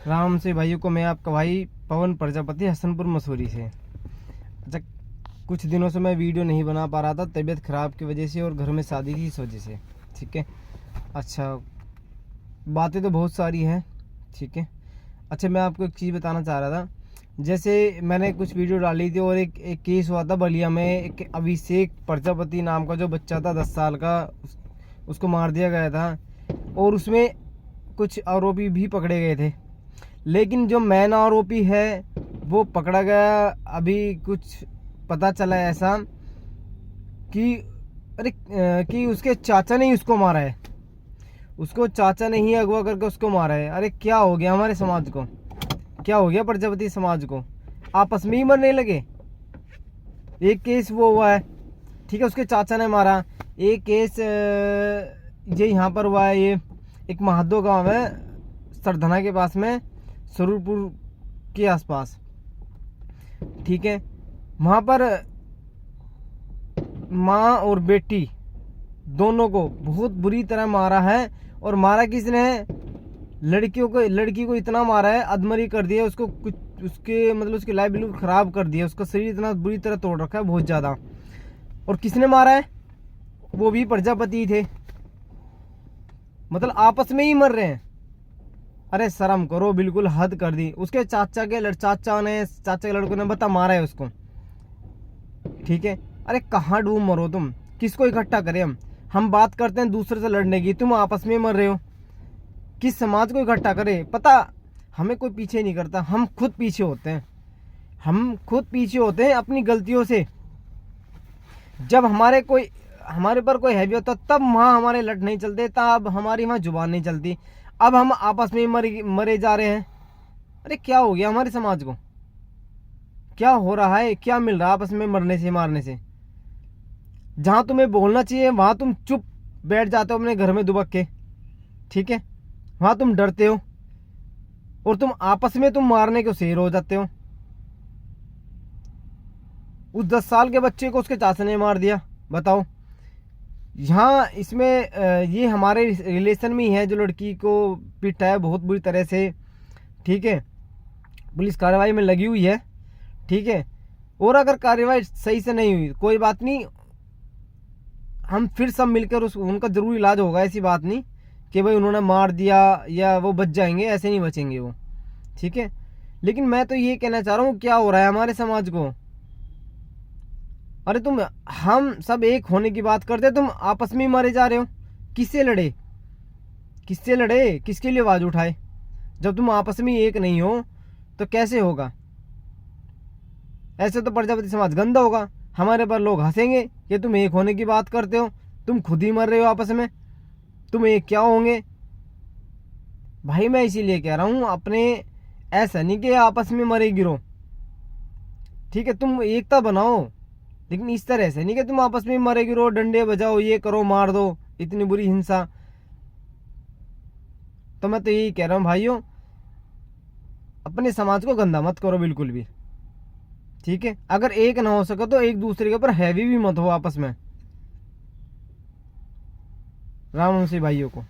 राम से भाइयों को मैं आपका भाई पवन प्रजापति हसनपुर मसूरी से। अच्छा, कुछ दिनों से मैं वीडियो नहीं बना पा रहा था, तबीयत ख़राब की वजह से और घर में शादी की इस वजह से। ठीक है। अच्छा, बातें तो बहुत सारी हैं। ठीक है। अच्छा, मैं आपको एक चीज़ बताना चाह रहा था। जैसे मैंने कुछ वीडियो डाली थी और एक केस हुआ था बलिया में। एक अभिषेक प्रजापति नाम का जो बच्चा था 10 साल का, उसको मार दिया गया था और उसमें कुछ आरोपी भी पकड़े गए थे। लेकिन जो मेन आरोपी है वो पकड़ा गया। अभी कुछ पता चला ऐसा कि कि उसके चाचा ने ही उसको मारा है। उसको चाचा ने ही अगवा करके उसको मारा है। अरे क्या हो गया हमारे समाज को, क्या हो गया प्रजापति समाज को, आपस में ही मरने लगे। एक केस वो हुआ है, ठीक है, उसके चाचा ने मारा। एक केस ये यहाँ पर हुआ है, ये एक महादो गांव है सरधना के पास में, सरूरपुर के आसपास। ठीक है, वहाँ पर माँ और बेटी दोनों को बहुत बुरी तरह मारा है। और मारा किसने है? लड़की को इतना मारा है, अधमरी कर दिया उसको, कुछ उसके मतलब उसकी लाइफ बिल्कुल ख़राब कर दिया, उसका शरीर इतना बुरी तरह तोड़ रखा है, बहुत ज़्यादा। और किसने मारा है? वो भी प्रजापति थे। मतलब आपस में ही मर रहे हैं। अरे शर्म करो, बिल्कुल हद कर दी। उसके चाचा के लड़कों ने बता मारा है उसको। ठीक है। अरे कहाँ डूब मरो तुम, किसको इकट्ठा करें हम बात करते हैं दूसरे से लड़ने की, तुम आपस में मर रहे हो। किस समाज को इकट्ठा करे? पता, हमें कोई पीछे नहीं करता, हम खुद पीछे होते हैं। हम खुद पीछे होते हैं अपनी गलतियों से। जब हमारे पर कोई हैवी होता तब वहाँ हमारे लट नहीं चलते, तब हमारी वहाँ जुबान नहीं चलती। अब हम आपस में मरे जा रहे हैं। अरे क्या हो गया हमारे समाज को, क्या हो रहा है, क्या मिल रहा है आपस में मरने से मारने से? जहाँ तुम्हें बोलना चाहिए वहाँ तुम चुप बैठ जाते हो अपने घर में दुबक के। ठीक है, वहाँ तुम डरते हो और तुम आपस में तुम मारने को शेर हो जाते हो। उस 10 साल के बच्चे को उसके चाचा ने मार दिया, बताओ। यहाँ इसमें ये हमारे रिलेशन में ही है जो लड़की को पीटा है बहुत बुरी तरह से। ठीक है, पुलिस कार्रवाई में लगी हुई है। ठीक है, और अगर कार्रवाई सही से नहीं हुई कोई बात नहीं, हम फिर सब मिलकर उनका जरूर इलाज होगा। ऐसी बात नहीं कि भाई उन्होंने मार दिया या वो बच जाएंगे, ऐसे नहीं बचेंगे वो। ठीक है, लेकिन मैं तो ये कहना चाह रहा हूँ क्या हो रहा है हमारे समाज को। अरे हम सब एक होने की बात करते, तुम आपस में ही मारे जा रहे हो। किससे लड़े, किसके लिए आवाज उठाए? जब तुम आपस में एक नहीं हो तो कैसे होगा? ऐसे तो प्रजापति समाज गंदा होगा। हमारे पर लोग हंसेंगे कि तुम एक होने की बात करते हो, तुम खुद ही मर रहे हो आपस में, तुम एक क्या होंगे? भाई मैं इसीलिए कह रहा हूँ, अपने ऐसा नहीं कि आपस में मरे गिरो। ठीक है, तुम एकता बनाओ, लेकिन इस तरह से नहीं कि तुम आपस में मरे गिरो, डंडे बजाओ, ये करो, मार दो, इतनी बुरी हिंसा। तो मैं तो यही कह रहा हूँ भाइयों, अपने समाज को गंदा मत करो बिल्कुल भी। ठीक है, अगर एक ना हो सके तो एक दूसरे के ऊपर हैवी भी मत हो आपस में। राम वंशी भाइयों को।